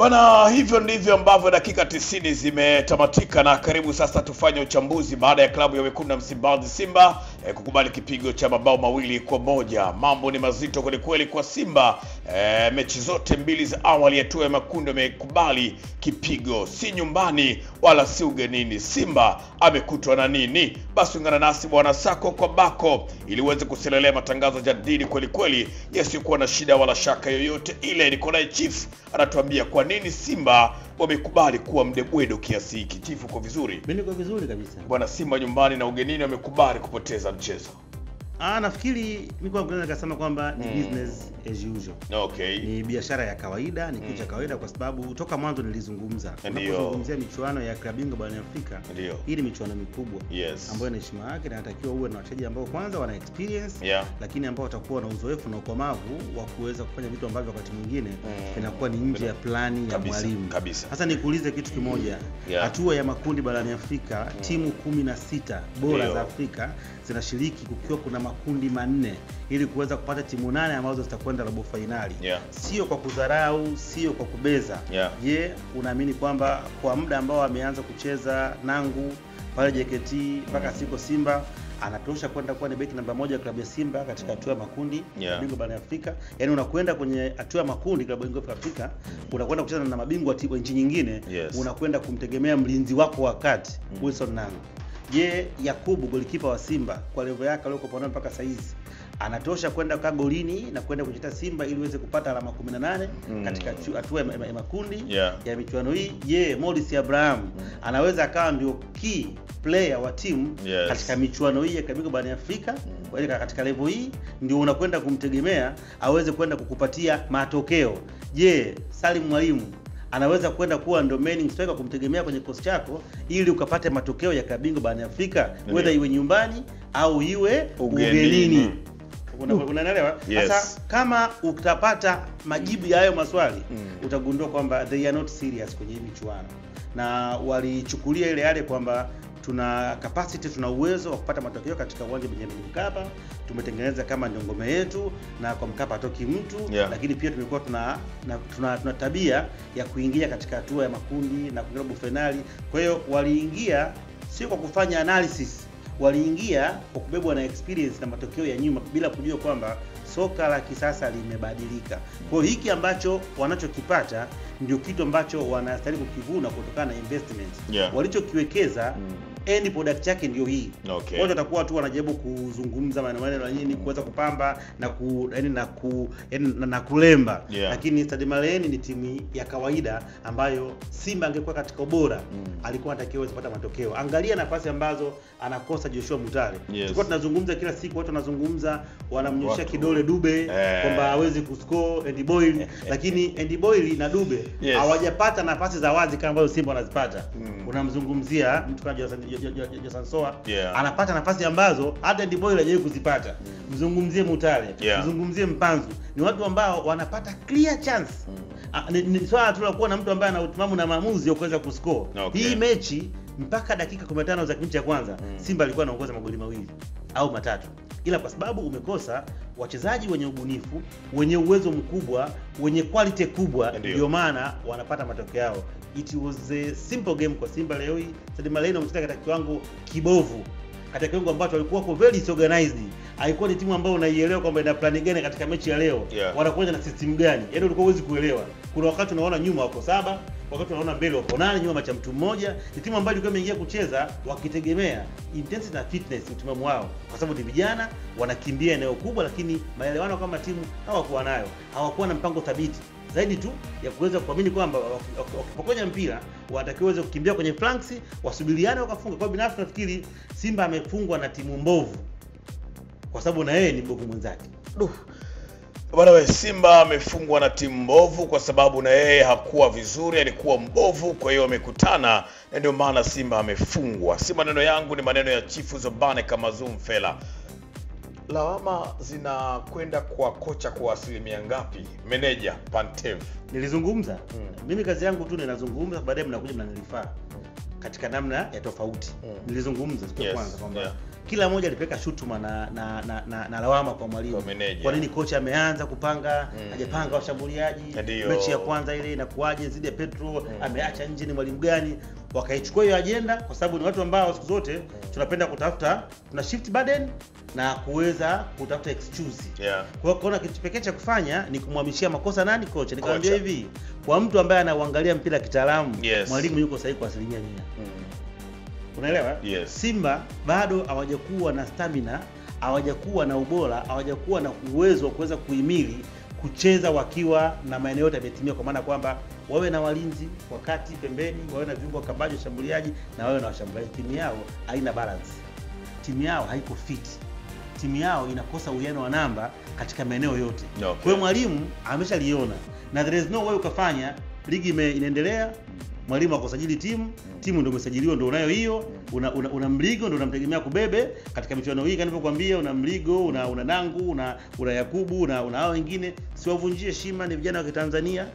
Bana, hivyo ndivyo ambavyo dakika 90 zimetamatika, na karibu sasa tufanye uchambuzi baada ya klabu ya wekundu wa Msimbazi Simba kukubali kipigo cha mabao 2-1. Mambo ni mazito kweli kwa Simba. Mechi zote mbili za awali ya hatua ya makundi amekubali kipigo, si nyumbani wala si ugenini. Simba amekutwa na nini? Basi ungana nasi bwana Sako kwa Bako ili uweze kuselelea matangazo jadidi kweli yasiyokuwa na shida wala shaka yoyote ile. Niko naye Chief anatuambia kwa nini Simba wamekubali kuwa mdebwedo kiasi hiki. Chief, uko vizuri? Mimi niko vizuri kabisa. Bwana, Simba nyumbani na ugenini wamekubali kupoteza mchezo. Nafikiri mimi kwa kweli nikasema kwamba ni business as usual. Okay. Ni biashara ya kawaida, ni kitu cha kawaida kwa sababu toka mwanzo nilizungumza. Tunapozungumzia michuano ya klabu bingwa barani Afrika, hii ni michuano mikubwa ambayo ina heshima yake na inatakiwa uwe na wachezaji ambao kwanza wana experience, lakini ambao watakuwa na uzoefu na ukomavu wa kuweza kufanya vitu ambavyo wakati mwingine inakuwa ni nje ya plani ya mwalimu. Sasa nikuulize kitu kimoja. Hatua ya makundi barani Afrika, timu 16 bora za Afrika zinashiriki kukiwa kuna makundi 4 ili kuweza kupata timu 8 ambazo zitakwenda robo finali. Sio kwa kudharau, sio kwa kubeza. Je, unaamini kwamba kwa muda ambao ameanza kucheza Nangu pale JKT mpaka siko Simba anatosha kwenda kuwa ni beki namba 1 ya klabu ya Simba katika hatua ya makundi bingwa barani Afrika? Yaani unakwenda kwenye hatua ya makundi klabu bingwa ya Afrika, unakwenda kucheza na mabingwa wa nchi nyingine, unakwenda kumtegemea mlinzi wako wa kati Wilson Nangu. Je, Yakubu golikipa wa Simba kwa level yake aliyokuwa nayo mpaka saizi anatosha kwenda kwa golini na kwenda kucheza Simba ili uweze kupata alama 18 katika hatua ya makundi ya michuano hii? Je, Morris Abraham anaweza akawa ndio key player wa timu katika michuano hii ya klabu barani Afrika? Katika level hii ndio unakwenda kumtegemea aweze kwenda kukupatia matokeo. Je, Salim Mwalimu anaweza kwenda kuwa ndo main striker kumtegemea kwenye kosi chako ili ukapate matokeo ya klabu bingwa barani Afrika, whether iwe nyumbani au iwe ugenini? Unaelewa? Sasa kama utapata majibu ya hayo maswali, utagundua kwamba they are not serious kwenye hii michuano, na walichukulia ile yale kwamba tuna capacity, tuna uwezo wa kupata matokeo katika uwanja wa Benjamin Mkapa. Tumetengeneza kama ndio ngome yetu, na kwa Mkapa hatoki mtu. Lakini pia tumekuwa tuna tabia ya kuingia katika hatua ya makundi na kuingia robo finali. Kwa hiyo waliingia sio kwa kufanya analysis, waliingia kwa kubebwa na experience na matokeo ya nyuma bila kujua kwamba soka la kisasa limebadilika. Kwa hiyo hiki ambacho wanachokipata ndio kitu ambacho wanastahili kukivuna kutokana na investment walichokiwekeza. End product yake ndio hii. Watu watakuwa tu wanajaribu kuzungumza maneno na nini kuweza kupamba na kulemba. Lakini Stade Malien ni timu ya kawaida ambayo Simba angekuwa katika ubora alikuwa anatakiwa kupata matokeo. Angalia nafasi ambazo anakosa Joshua Mutale. Tulikuwa tunazungumza kila siku, watu wanazungumza wanamnyoshia kidole Dube kwamba hawezi kuscore Andy Boyle, lakini Andy Boyle na Dube hawajapata nafasi za wazi kama ambazo Simba wanazipata. Unamzungumzia mtu kama Josan Soa anapata nafasi ambazo hata Andy Boyle hajawahi kuzipata. Mzungumzie Mutale, mzungumzie Mpanzu, ni watu ambao wanapata clear chance. Ni swala tu la kuwa na mtu ambaye ana utimamu na maamuzi ya kuweza kuscore. Hii mechi mpaka dakika 15 za kipindi cha kwanza Simba alikuwa anaongoza magoli 2 au 3, ila kwa sababu umekosa wachezaji wenye ubunifu, wenye uwezo mkubwa, wenye quality kubwa, ndio maana wanapata matokeo yao. It was a simple game kwa Simba leo hii. Stade Malien wamefika katika kiwango kibovu, katika kiwango ambacho walikuwa kwa very disorganized. Haikuwa ni timu ambayo unaielewa kwamba ina plan gani katika mechi ya leo, wanakuja na system gani. Yaani ulikuwa huwezi kuelewa. Kuna wakati unaona nyuma wako 7, wakati unaona mbele wako 8, nyuma macha mtu mmoja. Ni timu ambayo ilikuwa imeingia kucheza wakitegemea intensity na fitness utimamu wao, kwa sababu ni vijana wanakimbia eneo kubwa, lakini maelewano kama timu hawakuwa nayo. Hawakuwa na mpango thabiti zaidi tu ya kuweza kuamini kwamba wakipokonya mpira wanatakiwa kukimbia kwenye flanks, wasubiriane wakafunga. Kwa binafsi nafikiri Simba amefungwa na timu mbovu kwa sababu na yeye ni mbovu mwenzake. Bwana wewe, Simba amefungwa na timu mbovu kwa sababu na yeye hakuwa vizuri, alikuwa mbovu. Kwa hiyo wamekutana, ndio maana Simba amefungwa. Si maneno yangu, ni maneno ya Chifu Zobane kama Zumfela. Lawama zinakwenda kwa kocha kwa asilimia ngapi? Meneja Pantev. Nilizungumza. Mimi kazi yangu tu ninazungumza, baadaye mnakuja mnanilifaa katika namna ya tofauti. Nilizungumza siku ya kwanza kwamba kila mmoja alipeka shutuma na lawama kwa mwalimu. Kwa nini kocha ameanza kupanga hajapanga washambuliaji? Mechi ya kwanza ile inakuaje zidi ya Petro ameacha nje, ni mwalimu gani? Wakaichukua hiyo agenda kwa sababu ni watu ambao siku zote tunapenda kutafuta, tuna shift burden na kuweza kutafuta excuse. Kwa hiyo kitu pekee cha kufanya ni kumhamishia makosa nani? Kocha. Nikamwambia hivi, kwa mtu ambaye anaangalia mpira kitaalamu, mwalimu yuko sahihi kwa 100%. Unaelewa? Simba bado hawajakuwa na stamina, hawajakuwa na ubora, hawajakuwa na uwezo wa kuweza kuhimili kucheza wakiwa na maeneo yote yametimia, kwa maana kwamba wawe na walinzi wakati pembeni, wawe na viungo kabaji washambuliaji na wawe na washambuliaji. Timu yao haina balance. Timu yao haiko fit. Timu yao inakosa uwiano wa namba katika maeneo yote. Kwa hiyo mwalimu ameshaliona na there is no way ukafanya ligi inaendelea mwalimu akosajili timu ndio umesajiliwa ndio unayo hiyo, una mligo ndio unamtegemea kubebe katika michuano hii. Kama nilivyokuambia, una mligo, una Nangu, una Yakubu, una hao wengine. Siwavunjie heshima, ni vijana wa Kitanzania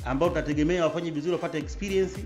ambao tunategemea wafanye vizuri, wapate experience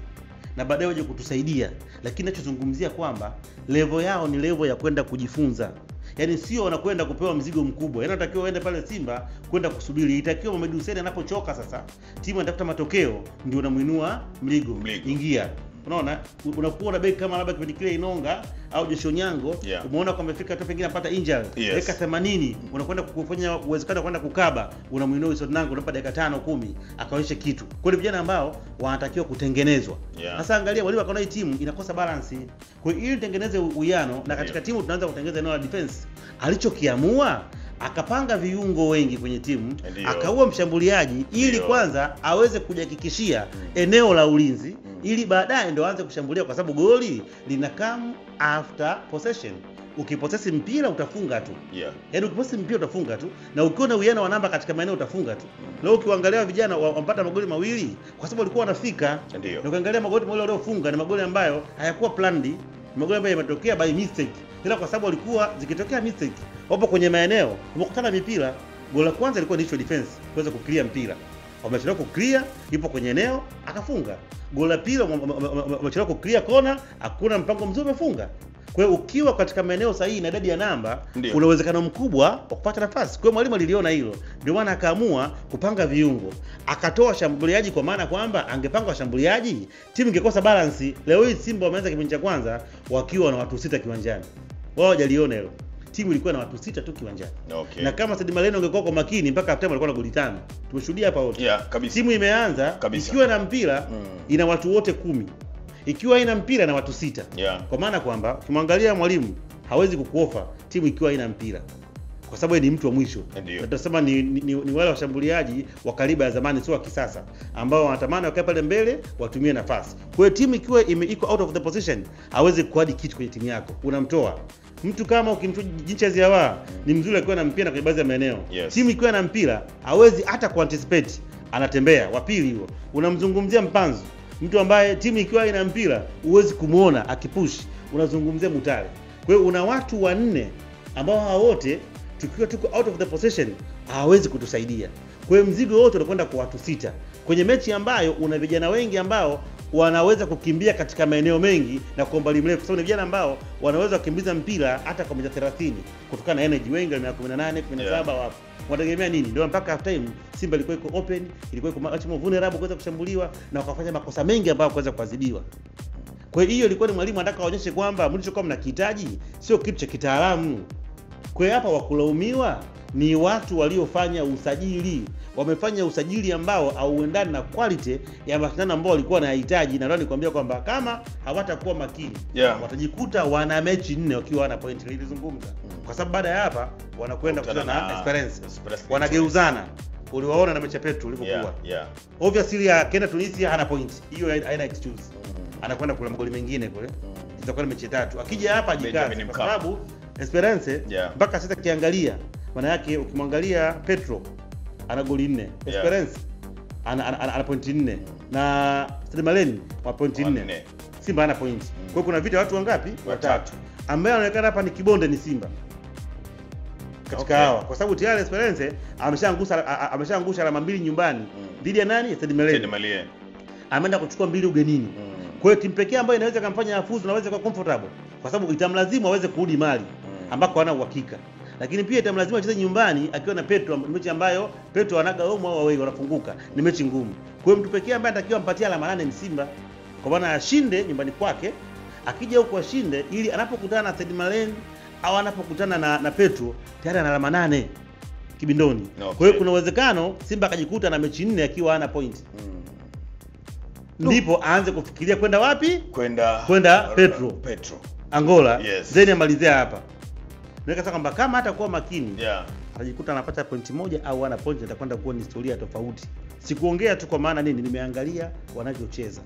na baadaye waje kutusaidia. Lakini ninachozungumzia kwamba level yao ni level ya kwenda kujifunza. Yaani sio wanakwenda kupewa mzigo mkubwa. Yaani unatakiwa uende pale Simba kwenda kusubiri. Itakiwa Mohamed Hussein anapochoka sasa, timu inatafuta matokeo, ndio unamuinua mligo. Ingia. Unaona? Unakuwa na beki kama labda kipindi kile Inonga au Jesho Nyango, umeona kwamba amefika tu pengine apata injury. Dakika 80 unakwenda kufanya uwezekano kwenda kukaba, unamuinua Wilson Nangu unampa dakika 5-10 akaonyesha kitu. Kwa hiyo vijana ambao wanatakiwa kutengenezwa. Sasa angalia walimu akaona hii timu inakosa balance. Kwa hiyo ili tengeneze uwiano na katika timu tunaanza kutengeneza eneo la defense. Alichokiamua akapanga viungo wengi kwenye timu, akaua mshambuliaji ili kwanza aweze kujihakikishia eneo la ulinzi ili baadaye ndio aanze kushambulia, kwa sababu goli lina come after possession. Ukiposesi mpira utafunga tu. Yaani ukiposesi mpira utafunga tu, na ukiwa na uwiano wa namba katika maeneo utafunga tu. Leo ukiangalia vijana wampata magoli mawili kwa sababu walikuwa wanafika. Na ukiangalia magoli mawili waliofunga ni magoli ambayo hayakuwa planned, magoli ambayo yametokea by mistake. Ila kwa sababu walikuwa zikitokea mistake, wapo kwenye maeneo, wamekutana mipira. Goli la kwanza ilikuwa ni defense, kuweza kuclear mpira. Wamechelewa kuclear, ipo kwenye eneo akafunga. Goli la pili wamechelewa kuclear kona, hakuna mpango mzuri umefunga. Kwa hiyo ukiwa katika maeneo sahihi na idadi ya namba, kuna uwezekano mkubwa wa kupata nafasi. Kwa hiyo mwalimu aliliona hilo, ndio maana akaamua kupanga viungo. Akatoa washambuliaji, kwa maana kwamba angepanga washambuliaji, timu ingekosa balance. Leo hii Simba wameanza kipindi cha kwanza wakiwa na watu 6 kiwanjani. Wao hawajaliona hilo. Timu ilikuwa na watu 6 tu kiwanjani. Na kama Sadio Mane ungekuwa kwa makini mpaka half time walikuwa na goli 5. Tumeshuhudia hapa wote. Timu imeanza ikiwa na mpira ina watu wote 10. Ikiwa haina mpira na watu 6. Kwa maana kwamba ukimwangalia mwalimu hawezi kukuofa timu ikiwa haina mpira, kwa sababu ni mtu wa mwisho. Tutasema ni wale washambuliaji wa kaliba ya zamani, sio wa kisasa, ambao wanatamani wakae pale mbele watumie nafasi. Kwa hiyo timu ikiwa iko out of the position hawezi kuadi kitu kwenye timu yako, unamtoa. Mtu kama ukimtoa Jincha Ziawa ni mzuri akiwa na mpira kwa baadhi ya maeneo. Timu ikiwa na mpira hawezi hata kuanticipate, anatembea. Wa pili huo unamzungumzia Mpanzu, mtu ambaye timu ikiwa ina mpira huwezi kumuona akipush. Unazungumzia Mutale. Kwa hiyo una watu 4 ambao hao wote tukiwa tuko out of the possession hawezi kutusaidia. Kwa hiyo mzigo wote unakwenda kwa watu 6 kwenye mechi ambayo una vijana wengi ambao wanaweza kukimbia katika maeneo mengi na kwa umbali mrefu. Sababu ni vijana ambao wanaweza kukimbiza mpira hata kwa mita 30 kutokana na energy. Wengi wana 18, 17 wapo. Wanategemea nini? Ndio mpaka half time Simba ilikuwa iko open, ilikuwa iko much more vulnerable kuweza kushambuliwa na wakafanya makosa mengi ambayo kuweza kuadhibiwa. Kwa hiyo ilikuwa ni mwalimu anataka aonyeshe kwamba mlichokuwa mnakihitaji sio kitu cha kitaalamu. Kwa hiyo hapa wakulaumiwa ni watu waliofanya usajili. Wamefanya usajili ambao hauendani na quality ya mashindano ambao walikuwa wanahitaji, na leo nikwambia kwamba kama hawatakuwa makini watajikuta wana mechi 4 wakiwa wana point. Nilizungumza kwa sababu baada ya hapa wanakwenda kucheza na Esperance, wanageuzana. Uliwaona na mechi ya Petro ulivyokuwa. Obviously akaenda Tunisia hana point, hiyo haina excuse. Anakwenda kula magoli mengine kule, itakuwa mechi 3. Akija hapa ajikaze, kwa sababu Esperance mpaka sasa kiangalia, maana yake ukimwangalia Petro ana goli 4, Esperance ana point 4, na Sadio Mane ana point 4. Simba ana point. Kwa hiyo kuna vita watu wangapi? Watatu. Ambaye anaonekana hapa ni kibonde ni Simba katika hawa, kwa sababu tayari Esperance ameshaangusha alama 2 nyumbani dhidi ya nani? Sadio Mane. Ameenda kuchukua 2 ugenini. Kwa hiyo timu pekee ambayo inaweza kumfanya afuzu, naweza kuwa comfortable kwa sababu itamlazimu aweze kurudi Mali ambako hana uhakika. Lakini pia itamlazimu acheze nyumbani akiwa na Petro, mechi ambayo Petro anaga home au away wanafunguka, ni mechi ngumu. Kwa hiyo mtu pekee ambaye anatakiwa ampatie alama 8 ni Simba. Kwa maana ashinde nyumbani kwake, akija huko ashinde ili anapokutana na Stade Malien au anapokutana na Petro tayari ana alama 8 kibindoni. Okay. Kwa hiyo kuna uwezekano Simba akajikuta na mechi 4 akiwa hana point. Ndipo aanze kufikiria kwenda wapi? Kwenda Petro Angola. Yes. Then amalizia hapa. Naweza kwamba kama hatakuwa makini, atajikuta anapata pointi moja au ana point, itakwenda kuwa ni historia tofauti. Sikuongea tu kwa maana nini, nimeangalia wanavyocheza.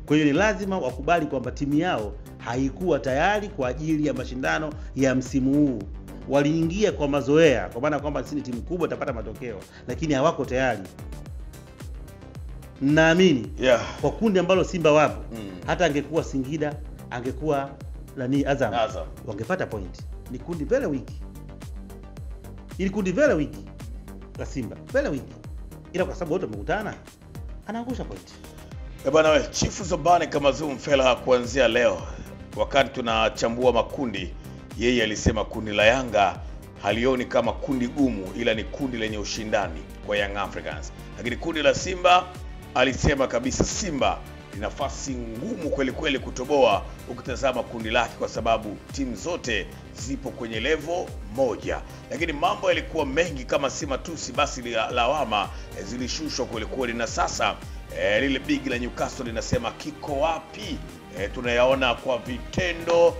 Kwa hiyo ni lazima wakubali kwamba timu yao haikuwa tayari kwa ajili ya mashindano ya msimu huu. Waliingia kwa mazoea, kwa maana kwamba si ni timu kubwa itapata matokeo, lakini hawako tayari. Naamini kwa kundi ambalo Simba wapo, hata angekuwa Singida, angekuwa Azam, wangepata point. Ni kundi vile wiki. Ili kundi vile wiki la Simba, vile wiki. Ila kwa sababu wote wamekutana, anaangusha point. Bwana wewe, Chifu Zobane kama Mfela kuanzia leo wakati tunachambua makundi, yeye alisema kundi la Yanga halioni kama kundi gumu, ila ni kundi lenye ushindani kwa Young Africans. Lakini kundi la Simba alisema kabisa Simba ni nafasi ngumu kweli kweli kutoboa ukitazama kundi lake, kwa sababu timu zote zipo kwenye level moja. Lakini mambo yalikuwa mengi, kama si matusi basi lawama zilishushwa kweli kweli, na sasa lile big la Newcastle linasema kiko wapi? Tunayaona kwa vitendo,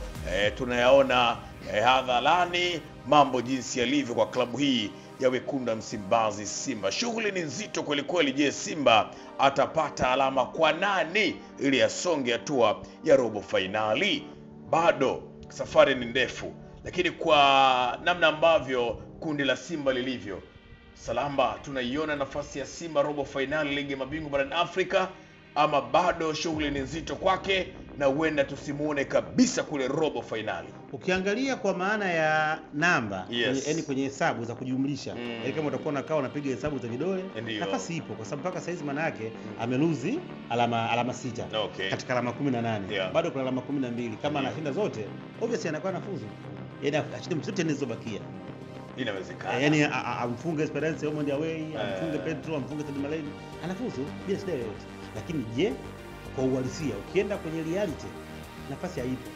tunayaona hadharani mambo jinsi yalivyo kwa klabu hii ya Wekundu wa Msimbazi Simba. Shughuli ni nzito kweli kweli. Je, Simba atapata alama kwa nani ili asonge hatua ya robo finali? Bado safari ni ndefu, lakini kwa namna ambavyo kundi la Simba lilivyo, Salamba, tunaiona nafasi ya Simba robo finali ligi ya mabingwa barani Afrika, ama bado shughuli ni nzito kwake na huenda tusimuone kabisa kule robo finali? Ukiangalia kwa maana ya namba, yaani kwenye hesabu za kujumlisha, yaani kama utakuwa unakaa unapiga hesabu za vidole, nafasi ipo, kwa sababu mpaka saizi maana yake ameluzi alama 6 katika alama 18. Bado kuna alama 12. Kama anashinda zote, obviously anakuwa nafuzu. Yaani ashinde mchezo zilizobakia. Inawezekana. Yaani amfunge Esperance home and away, amfunge Petro, amfunge Stade Malien, anafuzu bila shida yoyote. Lakini je, kwa uhalisia ukienda kwenye reality nafasi haipo.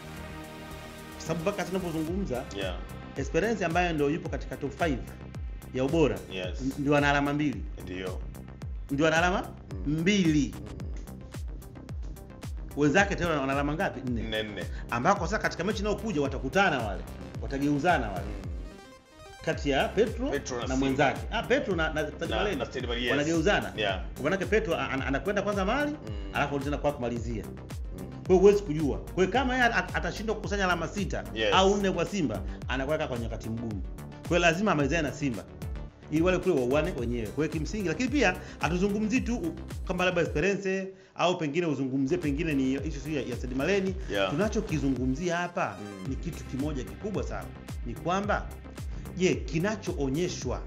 Kwa sababu mpaka tunapozungumza, Esperance ambaye ndio yupo katika top 5 ya ubora, ndio ana alama 2. Ndio ana alama 2. Wenzake tena wana alama ngapi? 4. Ambako sasa katika mechi inayokuja watakutana wale. Watageuzana wale. Kati ya Petro na mwenzake. Petro na Stade Malien wanageuzana. Kwa maana Petro anakwenda kwanza Mali, alafu tena kwa kumalizia. Kwa hiyo huwezi kujua. Kwa hiyo kama yeye atashindwa kukusanya alama 6 au 4 kwa Simba, anakuwa kwenye wakati mgumu. Kwa hiyo lazima amalizane na Simba ili wale kule wauane wenyewe. Kwa hiyo kimsingi, lakini pia hatuzungumzii tu kama labda Esperance au pengine uzungumzie pengine ni issue ya Stade Malien. Tunachokizungumzia hapa ni kitu kimoja kikubwa sana. Ni kwamba je, kinachoonyeshwa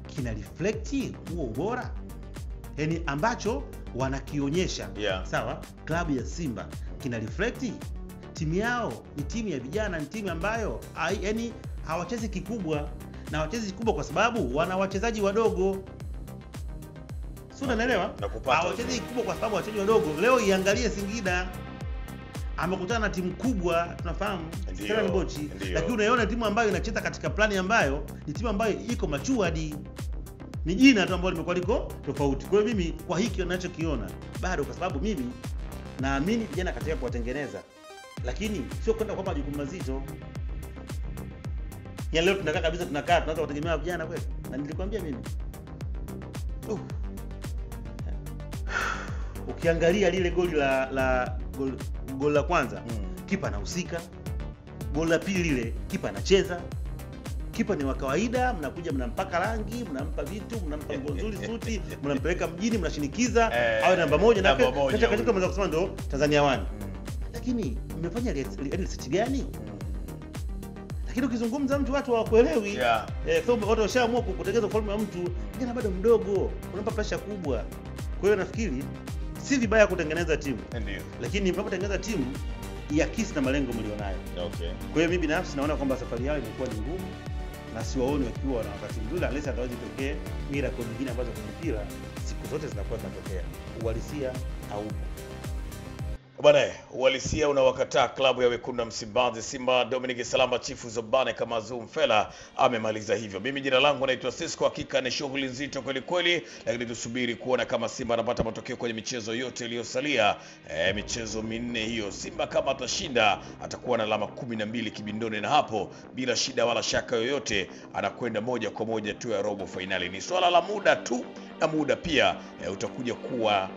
kina reflect huo ubora? Yaani ambacho wanakionyesha, sawa, klabu ya Simba kina reflect timu yao? Ni timu ya vijana, ni timu ambayo yaani hawachezi kikubwa, na hawachezi kikubwa kwa sababu wana wachezaji wadogo. Sio, unaelewa? Hawachezi kikubwa kwa sababu wachezaji wadogo. Leo iangalie Singida amekutana na timu kubwa, tunafahamu Stellenbosch, lakini unaiona timu ambayo inacheza katika plani ambayo ni timu ambayo iko matured. Ni jina tu ambalo limekuwa liko tofauti. Kwa hiyo mimi kwa hiki ninachokiona bado, kwa sababu mimi naamini vijana katika kuwatengeneza, lakini sio kwenda kwa majukumu mazito. Ya leo tunakaa kabisa, tunaanza kutegemea vijana kweli. Na nilikwambia mimi, ukiangalia lile goli goli la kwanza, kipa anahusika. Goli la pili lile kipa anacheza. Kipa ni wa kawaida, mnakuja mnampaka rangi, mnampa vitu, mnampa nguo nzuri, suti, mnampeleka mjini, mnashindikiza awe namba 1 na katika mwanzo kusema ndo Tanzania 1. Lakini mmefanya research gani? Lakini ukizungumza mtu watu hawakuelewi. So watu washaamua kutengeneza ufalme wa mtu, kijana bado mdogo, unampa pressure kubwa. Kwa hiyo nafikiri si vibaya kutengeneza timu. Ndio. Lakini mnapotengeneza timu iakisi na malengo mlionayo. Okay. Kwa hiyo mimi binafsi naona kwamba safari yao imekuwa ni ngumu na siwaoni wakiwa na wakati mzuri unless ataweza kutokea miracle nyingine ambazo kwenye mpira siku zote zinakuwa zinatokea. Uhalisia haupo. Bwana, uhalisia unawakataa klabu ya wekundu wa Msimbazi Simba. Dominic Salamba Chifu Zobane kama Zumfela amemaliza hivyo. Mimi jina langu naitwa Cisco. Hakika ni shughuli nzito kweli kweli, lakini tusubiri kuona kama Simba anapata matokeo kwenye michezo yote iliyosalia. Michezo minne hiyo, Simba kama atashinda atakuwa na alama 12 kibindoni, na hapo bila shida wala shaka yoyote anakwenda moja kwa moja tu ya robo finali. Ni swala la muda tu, na muda pia utakuja kuwa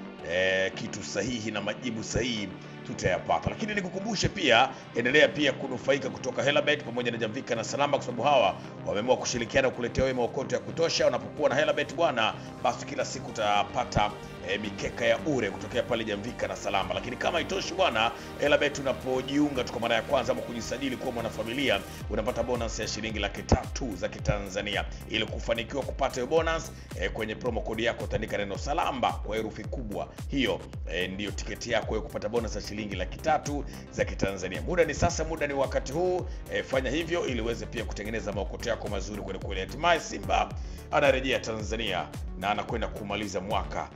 kitu sahihi na majibu sahihi tutayapata. Lakini nikukumbushe pia, endelea pia kunufaika kutoka Helabet pamoja na Jamvika na Salamba, kwa sababu hawa wameamua kushirikiana kukuletea wewe maokoto ya kutosha. Unapokuwa na Helabet bwana, basi kila siku utapata mikeka ya ure kutokea pale Jamvika na Salamba. Lakini kama itoshi bwana, Helabet unapojiunga tu kwa mara ya kwanza ama kujisajili kuwa mwanafamilia, unapata bonus ya shilingi 300,000 za Kitanzania. Ili kufanikiwa kupata hiyo bonus, kwenye promo code yako utaandika neno Salamba kwa herufi kubwa. Hiyo ndio tiketi yako ya kupata bonus ya shilingi 300,000 za Kitanzania. Muda ni sasa, muda ni wakati huu. Fanya hivyo ili uweze pia kutengeneza maokoto yako mazuri kweli kweli. Hatimaye Simba anarejea Tanzania na anakwenda kumaliza mwaka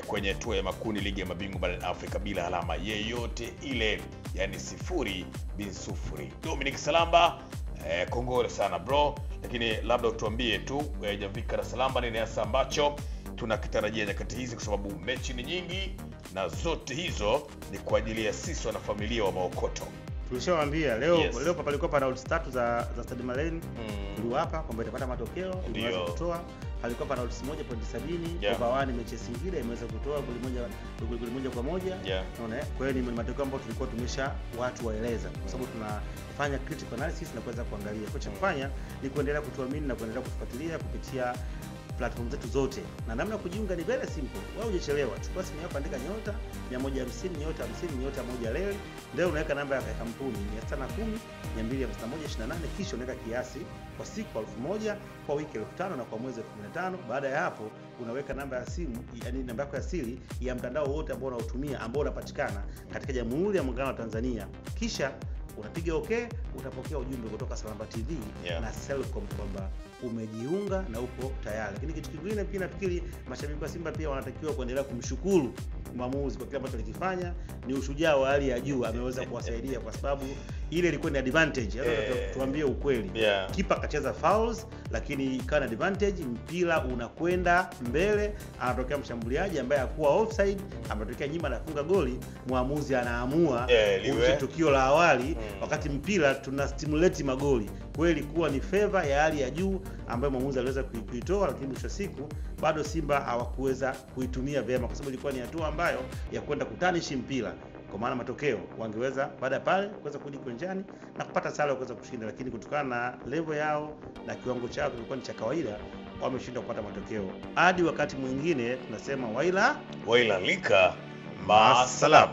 kwenye hatua ya makundi ligi ya mabingwa barani Afrika bila alama yeyote ile, yani 0-0. Dominic Salamba, kongole sana bro. Lakini labda utuambie tu Jamvika na Salamba, nini hasa ambacho tunakitarajia nyakati hizi, kwa sababu mechi ni nyingi na zote hizo ni kwa ajili ya sisi wana familia wa maokoto. Tulishawaambia leo leo palikuwa pa round 3 za Stade Malien. Tuliwapa kwamba itapata matokeo, imeweza kutoa. Palikuwa pa round 1.70 kwa bawani mechi Singida imeweza kutoa goli moja kwa moja. Unaona, kwa hiyo ni matokeo ambayo tulikuwa tumesha watu waeleza, kwa sababu tunafanya critical analysis na kuweza kuangalia. Kwa cha kufanya ni kuendelea kutuamini na kuendelea kutufuatilia kupitia platform zetu zote. Na namna kujiunga ni very simple. Wewe hujachelewa. Chukua simu yako, andika nyota 150 nyota 50 nyota 1 leo. Leo unaweka namba ya kampuni 610 251 28, kisha unaweka kiasi kwa siku 1000, kwa wiki 5000 na kwa mwezi 15. Baada ya hapo unaweka namba ya simu, yani namba yako ya siri ya mtandao wote ambao unautumia ambao unapatikana katika Jamhuri ya Muungano wa Tanzania. Kisha unapiga okay, utapokea ujumbe kutoka Salamba TV na Selcom kwamba umejiunga na uko tayari. Lakini kitu kingine pia nafikiri mashabiki wa Simba pia wanatakiwa kuendelea kumshukuru mwamuzi kwa kile ambacho alikifanya. Ni ushujaa wa hali ya juu, ameweza kuwasaidia kwa sababu ile ilikuwa ni advantage. Tuambie ukweli. Kipa akacheza fouls, lakini ikawa na advantage, mpira unakwenda mbele, anatokea mshambuliaji ambaye hakuwa offside, ametokea nyuma anafunga goli, mwamuzi anaamua tukio la awali wakati mpira tuna stimulate magoli. Kweli ilikuwa ni favor ya hali ya juu ambayo mwamuzi aliweza kuitoa, lakini mwisho siku bado Simba hawakuweza kuitumia vyema, kwa sababu ilikuwa ni hatua ambayo ya kwenda kutanishi mpira. Kwa maana matokeo wangeweza baada pale kuweza kurudi kwenjani na kupata sare kuweza kushinda, lakini kutokana na level yao na kiwango chao kilikuwa ni cha kawaida, wameshindwa kupata matokeo. Hadi wakati mwingine tunasema waila lika, maasalam.